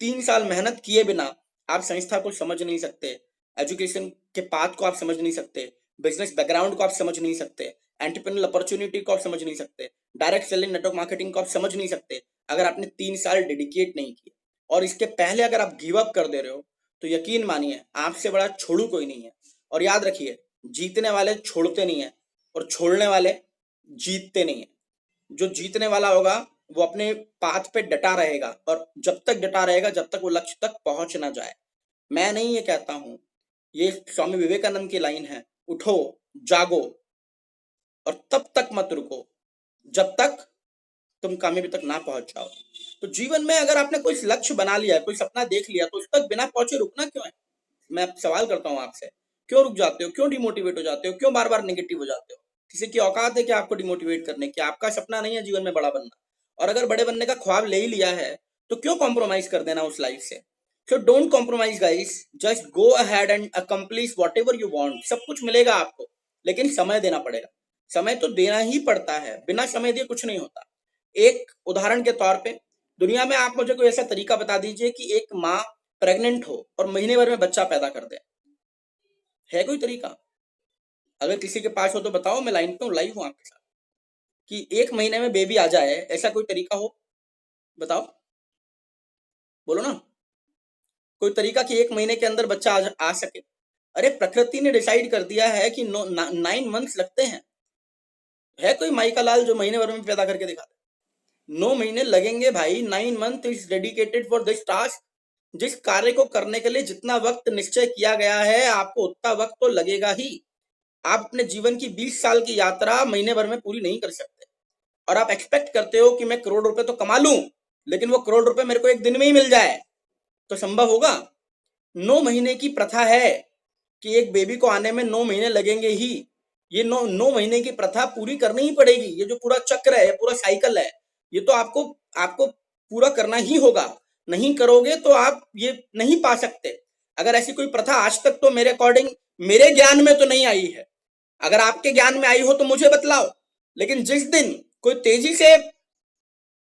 3 साल मेहनत किए बिना आप संस्था को समझ नहीं सकते, एजुकेशन के पाथ को आप समझ नहीं सकते, बिजनेस बैकग्राउंड को आप समझ नहीं सकते, एंटरप्रेन्योरल अपॉर्चुनिटी को आप समझ नहीं सकते, डायरेक्ट सेलिंग नेटवर्क मार्केटिंग को आप समझ नहीं सकते, अगर आपने 3 साल डेडिकेट नहीं किए। और इसके पहले अगर आप गिव अप कर दे रहे हो तो यकीन मानिए आपसे बड़ा छोड़ू कोई नहीं है। और याद रखिए, जीतने वाले छोड़ते नहीं है और छोड़ने वाले जीतते नहीं है। जो जीतने वाला होगा वो अपने पाथ पे डटा रहेगा, और जब तक डटा रहेगा जब तक वो लक्ष्य तक पहुंच ना जाए। मैं नहीं ये कहता हूं, ये स्वामी विवेकानंद की लाइन है, उठो जागो और तब तक मत रुको जब तक तुम कामयाबी तक ना पहुंच जाओ। तो जीवन में अगर आपने कोई लक्ष्य बना लिया, कोई सपना देख लिया, तो उस तक बिना पहुंचे रुकना क्यों है? मैं सवाल करता हूं आपसे, क्यों रुक जाते हो? क्यों डिमोटिवेट हो जाते हो? क्यों बार बार नेगेटिव हो जाते हो? किसी की औकात है कि आपको डिमोटिवेट करने की? आपका सपना नहीं है जीवन में बड़ा बनना, और अगर बड़े बनने का ख्वाब ले ही लिया है तो क्यों कॉम्प्रोमाइज कर देना उस लाइफ से? So don't compromise guys, just go ahead and accomplish what ever you want. सब कुछ मिलेगा आपको, लेकिन समय देना पड़ेगा। समय तो देना ही पड़ता है, बिना समय दिए कुछ नहीं होता। एक उदाहरण के तौर पे, दुनिया में आप मुझे कोई ऐसा तरीका बता दीजिए कि एक माँ प्रेग्नेंट हो और महीने भर में बच्चा पैदा कर दे। है कोई तरीका? अगर किसी के पास हो तो बताओ, मैं लाइन पे हूँ, लाइव हूँ आपके साथ, कि 1 महीने में बेबी आ जाए, ऐसा कोई तरीका हो? बताओ, बोलो ना, कोई तरीका कि 1 महीने के अंदर बच्चा आ सके? अरे प्रकृति ने डिसाइड कर दिया है कि 9 मंथ्स लगते हैं। है कोई माई का लाल जो महीने भर में पैदा करके दिखा दे? 9 महीने लगेंगे भाई। 9 month is dedicated for this task. जिस कार्य को करने के लिए जितना वक्त निश्चय किया गया है, आपको उतना वक्त तो लगेगा ही। आप अपने जीवन की 20 साल की यात्रा महीने भर में पूरी नहीं कर सकते, और आप एक्सपेक्ट करते हो कि मैं करोड़ रुपए तो कमा लूं, लेकिन वो करोड़ रुपए मेरे को एक दिन में ही मिल जाए, तो संभव होगा? 9 महीने की प्रथा है कि एक बेबी को आने में 9 महीने लगेंगे ही। ये 9 महीने की प्रथा पूरी करनी ही पड़ेगी। ये जो पूरा चक्र है, पूरा साइकिल है, ये तो आपको आपको पूरा करना ही होगा। नहीं करोगे तो आप ये नहीं पा सकते। अगर ऐसी कोई प्रथा आज तक तो मेरे अकॉर्डिंग, मेरे ज्ञान में तो नहीं आई है। अगर आपके ज्ञान में आई हो तो मुझे बतलाओ। लेकिन जिस दिन कोई तेजी से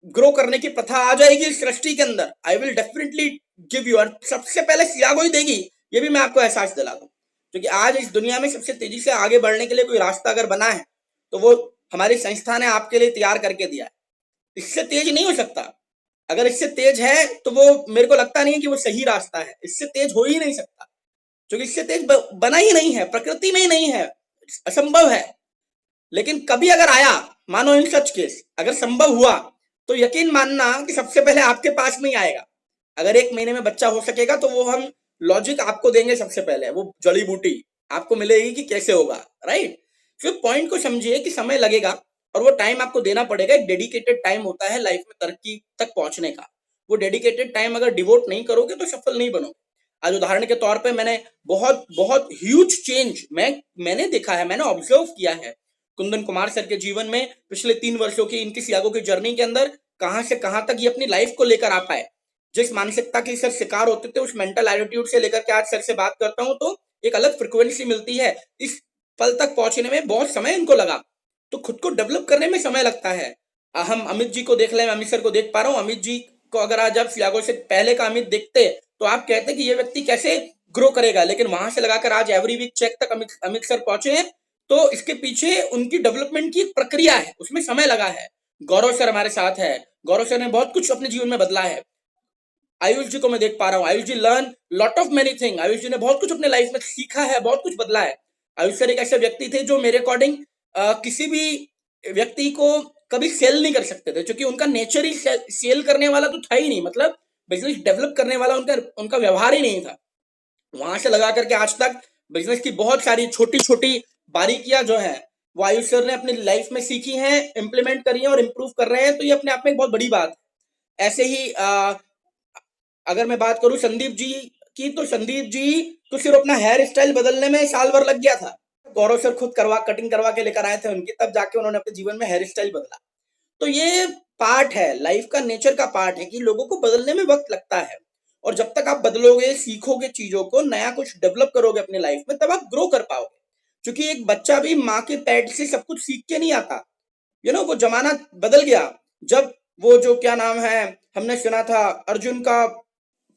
ग्रो करने की प्रथा आ जाएगी इस सृष्टि के अंदर, I will definitely give you, और सबसे पहले सियागो ही देगी, ये भी मैं आपको एहसास दिला दूं। क्योंकि आज इस दुनिया में सबसे तेजी से आगे बढ़ने के लिए कोई रास्ता अगर बना है तो वो हमारी संस्था ने आपके लिए तैयार करके दिया है। इससे तेज नहीं हो सकता। अगर इससे तेज है तो वो मेरे को लगता नहीं है कि वो सही रास्ता है। इससे तेज हो ही नहीं सकता, क्योंकि इससे तेज बना ही नहीं है, प्रकृति में ही नहीं है, असंभव है। लेकिन कभी अगर आया, मानो इन सच केस अगर संभव हुआ, तो यकीन मानना कि सबसे पहले आपके पास में ही आएगा। अगर 1 महीने में बच्चा हो सकेगा तो वो हम लॉजिक आपको देंगे, सबसे पहले वो जड़ी बूटी आपको मिलेगी कि कैसे होगा, राइट। फिर पॉइंट को समझिए कि समय लगेगा और वो टाइम आपको देना पड़ेगा। एक डेडिकेटेड टाइम होता है लाइफ में तरक्की तक पहुंचने का। वो डेडिकेटेड टाइम अगर डिवोट नहीं करोगे तो सफल नहीं बनोगे। आज उदाहरण के तौर पे मैंने बहुत बहुत ह्यूज चेंज मैंने देखा है, मैंने ऑब्जर्व किया है कुंदन कुमार सर के जीवन में पिछले 3 वर्षों की इनकी सियागो की जर्नी के अंदर। कहां से कहां तक ये अपनी लाइफ को लेकर आ पाए। जिस मानसिकता के सर शिकार होते थे, उस मेंटल एटीट्यूड से लेकर के आज सर से बात करता हूं तो एक अलग फ्रिक्वेंसी मिलती है। इस पल तक पहुंचने में बहुत समय इनको लगा, तो खुद को डेवलप करने में समय लगता है। हम अमित जी को देख लें, अमित सर को देख पा रहा हूं। अमित जी को अगर आज आप सियागो से पहले का अमित देखते तो आप कहते कि ये व्यक्ति कैसे ग्रो करेगा, लेकिन वहां से लगाकर आज एवरी वीक चेक तक अमित सर पहुंचे हैं। तो इसके पीछे उनकी डेवलपमेंट की एक प्रक्रिया है, उसमें समय लगा है। गौरव सर हमारे साथ है, गौरव सर ने बहुत कुछ अपने जीवन में बदला है। आयुष जी को मैं देख पा रहा हूँ, Ayush ji learn lot of many thing. Ayush ji ने बहुत कुछ अपने लाइफ में सीखा है, बहुत कुछ बदला है। आयुष सर एक ऐसे व्यक्ति थे जो मेरे अकॉर्डिंग किसी भी व्यक्ति को कभी सेल नहीं कर सकते थे, क्योंकि उनका नेचर ही सेल करने वाला तो था ही नहीं। मतलब बिजनेस डेवलप करने वाला उनका व्यवहार ही नहीं था। वहां से लगा करके आज तक बिजनेस की बहुत सारी छोटी छोटी बारीकियां जो है वो आयुष सर ने अपनी लाइफ में सीखी हैं, इंप्लीमेंट करी हैं और इम्प्रूव कर रहे हैं। तो ये अपने आप में एक बहुत बड़ी बात है। ऐसे ही अगर मैं बात करूं संदीप जी की, तो संदीप जी तो सिर्फ अपना हेयर स्टाइल बदलने में साल भर लग गया था। गौरव सर खुद कटिंग करवा के लेकर आए थे उनकी, तब जाके उन्होंने अपने जीवन में हेयर स्टाइल बदला। तो ये पार्ट है, लाइफ का नेचर का पार्ट है कि लोगों को बदलने में वक्त लगता है। और जब तक आप बदलोगे, सीखोगे चीजों को, नया कुछ डेवलप करोगे अपनी लाइफ में, तब आप ग्रो कर पाओगे। क्योंकि एक बच्चा भी माँ के पेट से सब कुछ सीख के नहीं आता। वो जमाना बदल गया। जब वो जो क्या नाम है, हमने सुना था अर्जुन का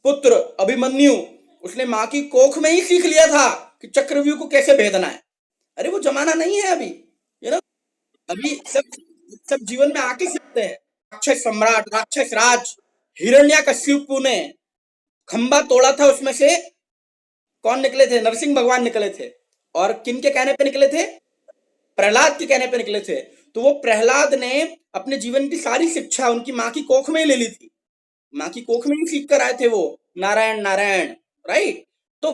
पुत्र अभिमन्यु, उसने माँ की कोख में ही सीख लिया था कि चक्रव्यूह को कैसे भेदना है। अरे वो जमाना नहीं है अभी। अभी सब सब जीवन में आके सीखते हैं। राक्षस सम्राट, राक्षस राज हिरण्यकश्यपु ने खंबा तोड़ा था, उसमें से कौन निकले थे? नरसिंह भगवान निकले थे। और किन के कहने पे निकले थे? प्रहलाद के कहने पे निकले थे। तो वो प्रहलाद ने अपने जीवन की सारी शिक्षा उनकी माँ की कोख में ही ले ली थी। माँ की कोख में ही सीख कर आए थे वो, नारायण नारायण, राइट। तो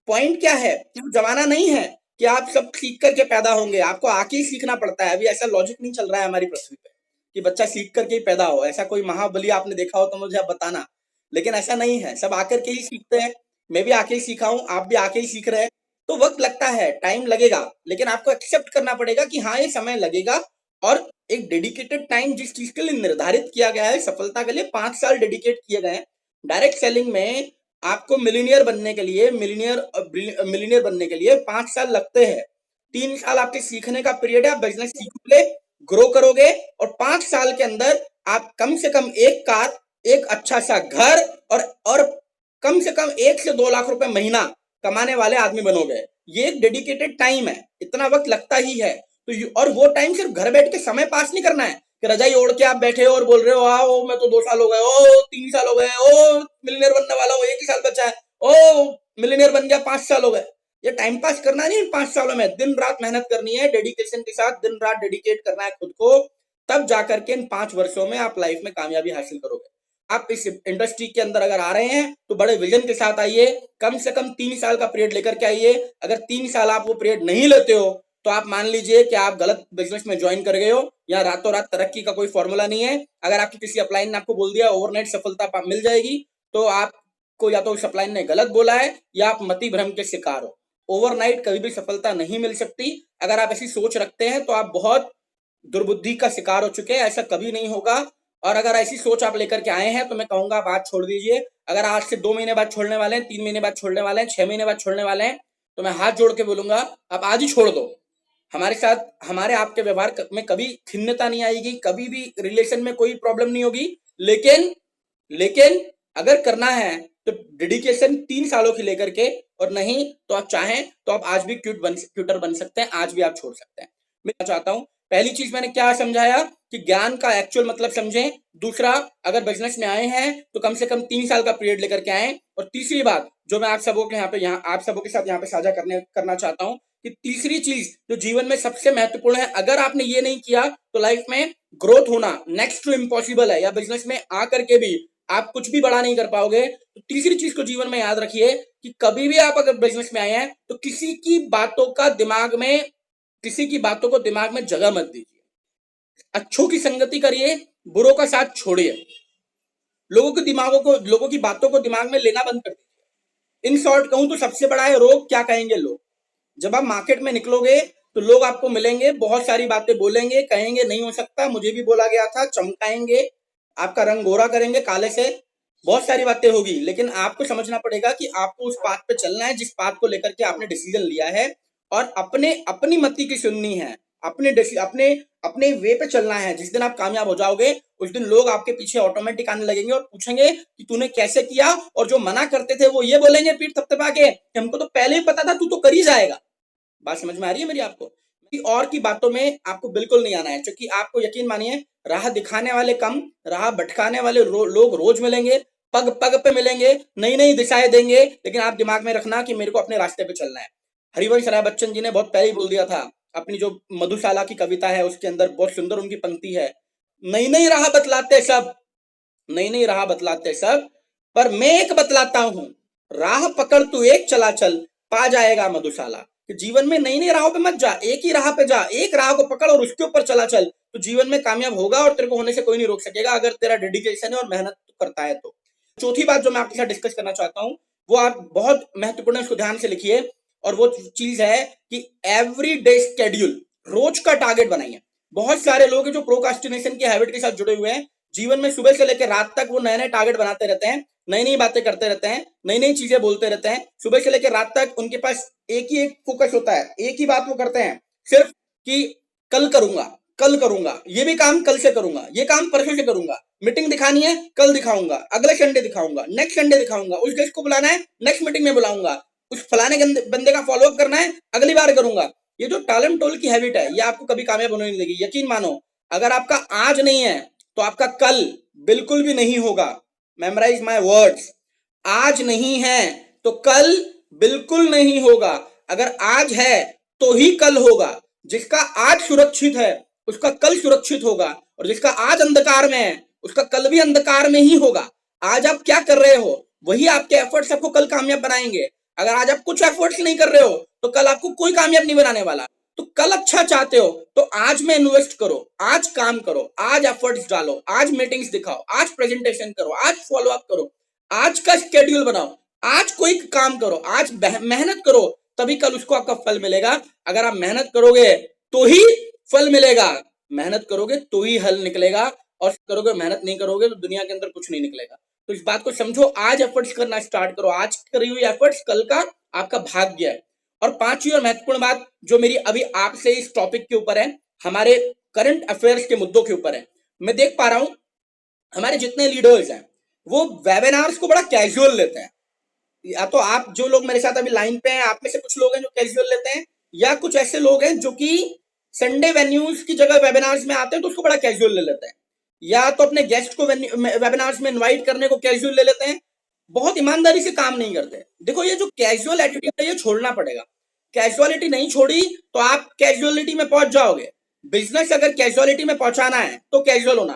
पॉइंट क्या है कि वो जमाना नहीं है कि आप सब सीख करके पैदा होंगे, आपको आके ही सीखना पड़ता है। अभी ऐसा लॉजिक नहीं चल रहा है हमारी पृथ्वी पे कि बच्चा सीख करके ही पैदा हो। ऐसा कोई महाबली आपने देखा हो तो मुझे आप बताना, लेकिन ऐसा नहीं है। सब आकर के ही सीखते हैं। मैं भी आके ही सीखा हूँ, आप भी आके ही सीख रहे हैं। तो वक्त लगता है, टाइम लगेगा, लेकिन आपको एक्सेप्ट करना पड़ेगा कि हाँ ये समय लगेगा। और एक डेडिकेटेड टाइम जिस चीज के लिए निर्धारित किया गया है, सफलता के लिए 5 साल डेडिकेट किए गए हैं। डायरेक्ट सेलिंग में आपको मिलीनियर बनने के लिए, मिलीनियर बनने के लिए 5 साल लगते हैं। 3 साल आपके सीखने का पीरियड है। आप बिजनेस सीखोगे, ग्रो करोगे, और 5 साल के अंदर आप कम से कम एक कार, एक अच्छा सा घर और कम से कम 1 से 2 लाख रुपए महीना कमाने वाले आदमी बनोगे। ये एक डेडिकेटेड टाइम है, इतना वक्त लगता ही है। तो और वो टाइम सिर्फ घर बैठ के समय पास नहीं करना है कि रजाई ओढ़ के आप बैठे हो और बोल रहे हो आओ मैं तो 2 साल हो गए, ओ 3 साल हो गए, ओ मिलीनियर बनने वाला हूँ, 1 ही साल बचा है, ओ मिलीनियर बन गया, 5 साल हो गए। ये टाइम पास करना नहीं। 5 सालों में दिन रात मेहनत करनी है, डेडिकेशन के साथ दिन रात डेडिकेट करना है खुद को। तब जाकर के इन 5 वर्षों में आप लाइफ में कामयाबी हासिल करोगे। आप इस इंडस्ट्री के अंदर अगर आ रहे हैं तो बड़े विजन के साथ आइए। कम से कम 3 साल का पीरियड लेकर के आइए। अगर 3 साल आप वो पीरियड नहीं लेते हो तो आप मान लीजिए कि आप गलत बिजनेस में ज्वाइन कर गए हो। या रातों रात तरक्की का कोई फॉर्मूला नहीं है। अगर आपकी किसी अपलाइन ने आपको बोल दिया ओवरनाइट सफलता मिल जाएगी, तो आपको या तो उस अपलाइन ने गलत बोला है या आप मति भ्रम के शिकार हो। ओवरनाइट कभी भी सफलता नहीं मिल सकती। अगर आप ऐसी सोच रखते हैं तो आप बहुत दुर्बुद्धि का शिकार हो चुके हैं। ऐसा कभी नहीं होगा। और अगर ऐसी सोच आप लेकर के आए हैं तो मैं कहूंगा आप आज छोड़ दीजिए। अगर आज से 2 महीने बाद छोड़ने वाले हैं, 3 महीने बाद छोड़ने वाले हैं, 6 महीने बाद छोड़ने वाले हैं, तो मैं हाथ जोड़ के बोलूंगा आप आज ही छोड़ दो। हमारे साथ, हमारे आपके व्यवहार में कभी खिन्नता नहीं आएगी, कभी भी रिलेशन में कोई प्रॉब्लम नहीं होगी। लेकिन अगर करना है तो डेडिकेशन 3 सालों की लेकर के, और नहीं तो आप चाहें तो आप आज भी क्यूटर बन सकते हैं, आज भी आप छोड़ सकते हैं। मैं चाहता हूं पहली चीज मैंने क्या समझाया कि ज्ञान का एक्चुअल मतलब समझें। दूसरा, अगर बिजनेस में आए हैं तो कम से कम 3 साल का पीरियड लेकर के आए। और तीसरी बात जो मैं आप सबों के आप सबों के साथ यहाँ पे साझा करना चाहता हूँ कि तीसरी चीज जो जीवन में सबसे महत्वपूर्ण है, अगर आपने ये नहीं किया तो लाइफ में ग्रोथ होना नेक्स्ट टू इम्पॉसिबल है, या बिजनेस में आकर के भी आप कुछ भी बड़ा नहीं कर पाओगे। तो तीसरी चीज को जीवन में याद रखिए कि कभी भी आप अगर बिजनेस में आए हैं तो किसी की बातों को दिमाग में जगह मत दीजिए। अच्छों की संगति करिए, बुरों का साथ छोड़िए। लोगों की बातों को दिमाग में लेना बंद कर दीजिए। इन शॉर्ट कहूं तो सबसे बड़ा है रोग, क्या कहेंगे लोग। जब आप मार्केट में निकलोगे तो लोग आपको मिलेंगे, बहुत सारी बातें बोलेंगे, कहेंगे नहीं हो सकता, मुझे भी बोला गया था, चमकाएंगे, आपका रंग गोरा करेंगे काले से, बहुत सारी बातें होगी। लेकिन आपको समझना पड़ेगा कि आपको उस पाथ पे चलना है जिस पाथ को लेकर के आपने डिसीजन लिया है, और अपनी मति की सुननी है, अपने अपने वे पे चलना है। जिस दिन आप कामयाब हो जाओगे उस दिन लोग आपके पीछे ऑटोमेटिक आने लगेंगे और पूछेंगे कि तूने कैसे किया, और जो मना करते थे वो ये बोलेंगे पीठ थपथपा के कि हमको तो पहले ही पता था, तू तो कर ही जाएगा। बात समझ में आ रही है मेरी आपको? और की बातों में आपको बिल्कुल नहीं आना है, क्योंकि आपको यकीन मानिए राह दिखाने वाले कम, राह भटकाने वाले लोग रोज मिलेंगे, पग पग पे मिलेंगे, नई नई दिशाएं देंगे। लेकिन आप दिमाग में रखना कि मेरे को अपने रास्ते पे चलना है। हरिवंश राय बच्चन जी ने बहुत पहले ही बोल दिया था, अपनी जो मधुशाला की कविता है उसके अंदर बहुत सुंदर उनकी पंक्ति है, नई नई राह बतलाते सब, नई नई राह बतलाते सब, पर मैं एक बतलाता हूं, राह पकड़ तू एक चला चल, पा जाएगा मधुशाला। कि जीवन में नई नई राहों पे मत जा, एक ही राह पे जा, एक राह को पकड़ और उसके ऊपर चला चल, तो जीवन में कामयाब होगा और तेरे को होने से कोई नहीं रोक सकेगा, अगर तेरा डेडिकेशन है और मेहनत करता है तो। चौथी बात जो मैं आपके साथ डिस्कस करना चाहता हूं, वो आप बहुत महत्वपूर्ण है, उसको ध्यान से लिखिए। और वो चीज है कि एवरी डे स्केड्यूल, रोज का टारगेट बनाइए। बहुत सारे लोग हैं जो प्रोकास्टिनेशन की हैबिट के साथ जुड़े हुए हैं, जीवन में सुबह से लेकर रात तक वो नए नए टारगेट बनाते रहते हैं, नई नई बातें करते रहते हैं, नई नई चीजें बोलते रहते हैं। सुबह से लेकर रात तक उनके पास एक ही एक फोकस होता है, एक ही बात वो करते हैं सिर्फ कि कल करूंगा, कल करूंगा, ये भी काम कल से करूंगा, ये काम परसों से करूंगा, मीटिंग दिखानी है कल दिखाऊंगा, अगले संडे दिखाऊंगा, नेक्स्ट संडे दिखाऊंगा, उस गेस्ट को बुलाना है नेक्स्ट मीटिंग में बुलाऊंगा, उस फलाने बंदे का फॉलोअप करना है अगली बार करूंगा। ये जो टालम टोल की हैबिट है ये आपको कभी कामयाब होने नहीं देगी। यकीन मानो, अगर आपका आज नहीं है तो आपका कल बिल्कुल भी नहीं होगा। मेमोराइज माय वर्ड्स, आज नहीं है तो कल बिल्कुल नहीं होगा, अगर आज है तो ही कल होगा। जिसका आज सुरक्षित है उसका कल सुरक्षित होगा, और जिसका आज अंधकार में है उसका कल भी अंधकार में ही होगा। आज आप क्या कर रहे हो वही आपके एफर्ट्स आपको कल कामयाब बनाएंगे। अगर आज आप कुछ एफर्ट्स नहीं कर रहे हो तो कल आपको कोई कामयाब नहीं बनाने वाला। तो कल अच्छा चाहते हो तो आज में इन्वेस्ट करो, आज काम करो, आज एफर्ट्स डालो, आज मीटिंग्स दिखाओ, आज प्रेजेंटेशन करो, आज फॉलो अप करो, आज का स्केड्यूल बनाओ, आज कोई काम करो, आज मेहनत करो, तभी कल उसको आपका फल मिलेगा। अगर आप मेहनत करोगे तो ही फल मिलेगा, मेहनत करोगे तो ही हल निकलेगा, और करोगे मेहनत नहीं करोगे तो दुनिया के अंदर कुछ नहीं निकलेगा। तो इस बात को समझो, आज एफर्ट्स करना स्टार्ट करो, आज करी हुई एफर्ट्स कल का आपका भाग्य है। और पांचवी और महत्वपूर्ण बात जो मेरी अभी आपसे इस टॉपिक के ऊपर है, हमारे करंट अफेयर्स के मुद्दों के ऊपर है, मैं देख पा रहा हूं हमारे जितने लीडर्स हैं वो वेबिनार्स को बड़ा कैजुअल लेते हैं। या तो आप जो लोग मेरे साथ अभी लाइन पे हैं आप में से कुछ लोग हैं जो कैजुअल लेते हैं, या कुछ ऐसे लोग हैं जो कि संडे वेन्यूज की जगह वेबिनार्स में आते हैं तो उसको बड़ा कैजुअल ले लेते हैं, या तो अपने गेस्ट को वेबिनार्स में इनवाइट करने को कैजुअल ले लेते हैं, बहुत ईमानदारी से काम नहीं करते। देखो ये जो कैजुअल एटीट्यूड है ये छोड़ना पड़ेगा। कैजुअलिटी नहीं छोड़ी तो आप कैजुअलिटी में पहुंच जाओगे। बिजनेस अगर कैजुअलिटी में पहुंचाना है तो कैजुअल होना,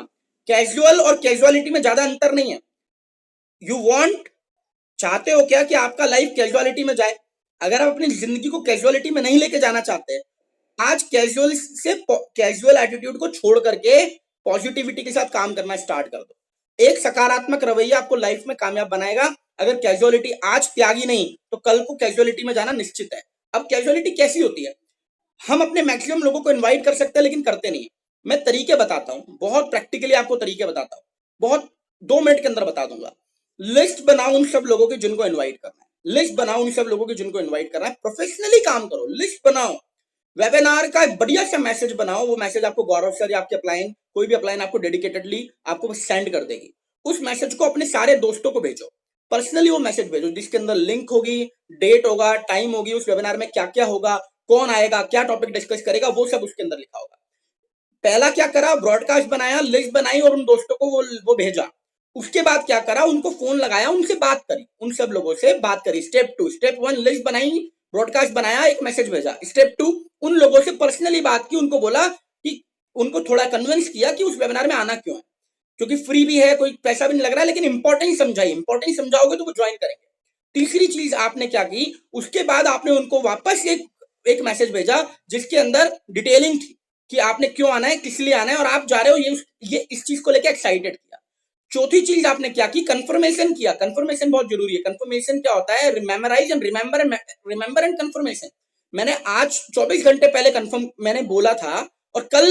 कैजुअल और कैजुअलिटी में ज्यादा अंतर नहीं है। यू वांट, चाहते हो क्या कि आपका लाइफ कैजुअलिटी में जाए? अगर आप अपनी जिंदगी को कैजुअलिटी में नहीं लेके जाना चाहते, आज कैजुअल एटीट्यूड को छोड़ करके पॉजिटिविटी के साथ काम करना स्टार्ट कर दो। एक सकारात्मक रवैया आपको लाइफ में कामयाब बनाएगा। अगर कैजुअलिटी आज त्यागी नहीं तो कल को कैजुअलिटी में जाना निश्चित है। अब कैजुअलिटी कैसी होती है? हम अपने मैक्सिमम लोगों को इनवाइट कर सकते हैं लेकिन करते नहीं। मैं तरीके बताता हूं, बहुत प्रैक्टिकली आपको तरीके बताता हूं, बहुत 2 मिनट के अंदर बता दूंगा। लिस्ट बनाओ उन सब लोगों की जिनको इनवाइट करना है, लिस्ट बनाओ उन सब लोगों की जिनको इनवाइट करना है, प्रोफेशनली काम करो, लिस्ट बनाओ। वेबिनार का एक बढ़िया सा मैसेज बनाओ, वो मैसेज आपको गौरव सर या आपके अपलाइन, कोई भी अपलाइन आपको डेडिकेटेडली आपको सेंड कर देगी। उस मैसेज को अपने सारे दोस्तों को भेजो, पर्सनली वो मैसेज भेजो जिसके अंदर लिंक होगी, डेट होगा, टाइम होगी, उस वेबिनार में क्या क्या होगा, कौन आएगा, क्या टॉपिक डिस्कस करेगा, वो सब उसके अंदर लिखा होगा। पहला क्या करा, ब्रॉडकास्ट बनाया, लिस्ट बनाई और उन दोस्तों को वो भेजा। उसके बाद क्या करा, उनको फोन लगाया, उनसे बात करी, उन सब लोगों से बात करी। स्टेप 2, स्टेप 1 लिस्ट बनाई, ब्रॉडकास्ट बनाया, एक मैसेज भेजा। स्टेप 2 उन लोगों से पर्सनली बात की, उनको बोला कि उनको थोड़ा कन्विंस किया कि उस वेबिनार में आना क्यों है, क्योंकि फ्री भी है, कोई पैसा भी नहीं लग रहा है, लेकिन इंपॉर्टेंस समझाई, इंपॉर्टेंस समझाओगे तो वो ज्वाइन करेंगे। तीसरी चीज आपने क्या की, उसके बाद आपने उनको वापस एक मैसेज भेजा जिसके अंदर डिटेलिंग थी कि आपने क्यों आना है, किस लिए आना है और आप जा रहे हो, ये इस चीज को लेकर एक्साइटेड किया। चौथी चीज आपने क्या की, कंफर्मेशन किया। कंफर्मेशन बहुत जरूरी है। कंफर्मेशन क्या होता है, रिमेमराइज एंड रिमेंबर एंड कंफर्मेशन। मैंने आज 24 घंटे पहले कंफर्म मैंने बोला था और कल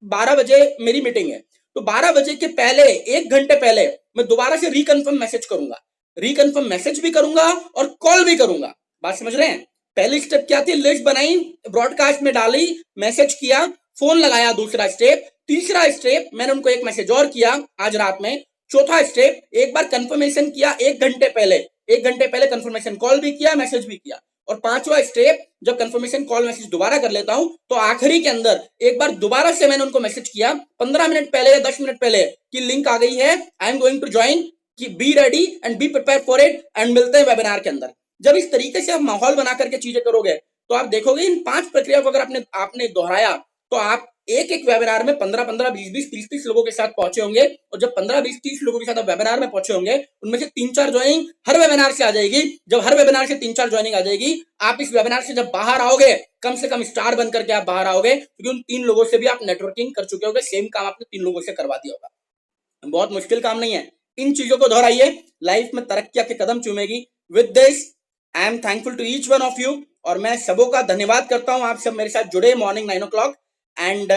12 बजे मेरी मीटिंग है, तो 12 बजे के पहले 1 घंटे पहले मैं दोबारा से रिकन्फर्म मैसेज करूंगा, रिकन्फर्म मैसेज भी करूंगा और कॉल भी करूंगा। बात समझ रहे हैं? पहली स्टेप क्या थी, लिस्ट बनाई, ब्रॉडकास्ट में डाली, मैसेज किया, फोन लगाया। दूसरा स्टेप, तीसरा स्टेप मैंने उनको एक मैसेज और किया आज रात में। चौथा स्टेप, एक बार कंफर्मेशन किया 1 घंटे पहले, 1 घंटे पहले कंफर्मेशन कॉल भी किया, मैसेज भी किया। और पांचवा स्टेप, जब कंफर्मेशन कॉल मैसेज दोबारा कर लेता हूं तो आखिरी के अंदर एक बार दोबारा से मैंने उनको मैसेज किया 15 मिनट पहले या 10 मिनट पहले कि लिंक आ गई है, I am going to join, कि be ready and be prepare for it, and मिलते हैं वेबिनार के अंदर। जब इस तरीके से आप माहौल बना करके चीजें करोगे तो आप देखोगे इन 5 प्रक्रिया को अगर आपने दोहराया तो आप एक एक वेबिनार में 15-15, 20-20, 30-30 लोगों के साथ पहुंचे होंगे। और जब 15, 20, 30 लोगों के साथ आप वेबिनार में पहुंचे होंगे, उनमें से 3-4 ज्वाइनिंग हर वेबिनार से आ जाएगी। जब हर वेबिनार से 3-4 ज्वाइनिंग आ जाएगी, आप इस वेबिनार से जब बाहर आओगे, कम से कम स्टार बन करके आप बाहर आओगे, क्योंकि उन 3 लोगों से भी आप नेटवर्किंग कर चुके होगे, सेम काम आपने 3 लोगों से करवा दिया होगा। बहुत मुश्किल काम नहीं है, इन चीजों को दोहराइए, लाइफ में तरक्की के कदम चूमेगी। With this I am thankful to each one of you, और मैं सबों का धन्यवाद करता हूं, आप सब मेरे साथ जुड़े morning 9 o'clock। And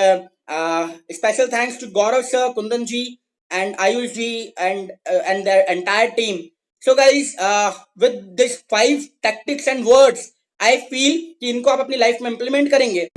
special thanks to Gaurav sir, Kundan ji, and Ayush ji, and their entire team. So guys, with this 5 tactics and words, I feel कि इनको आप अपनी लाइफ में implement करेंगे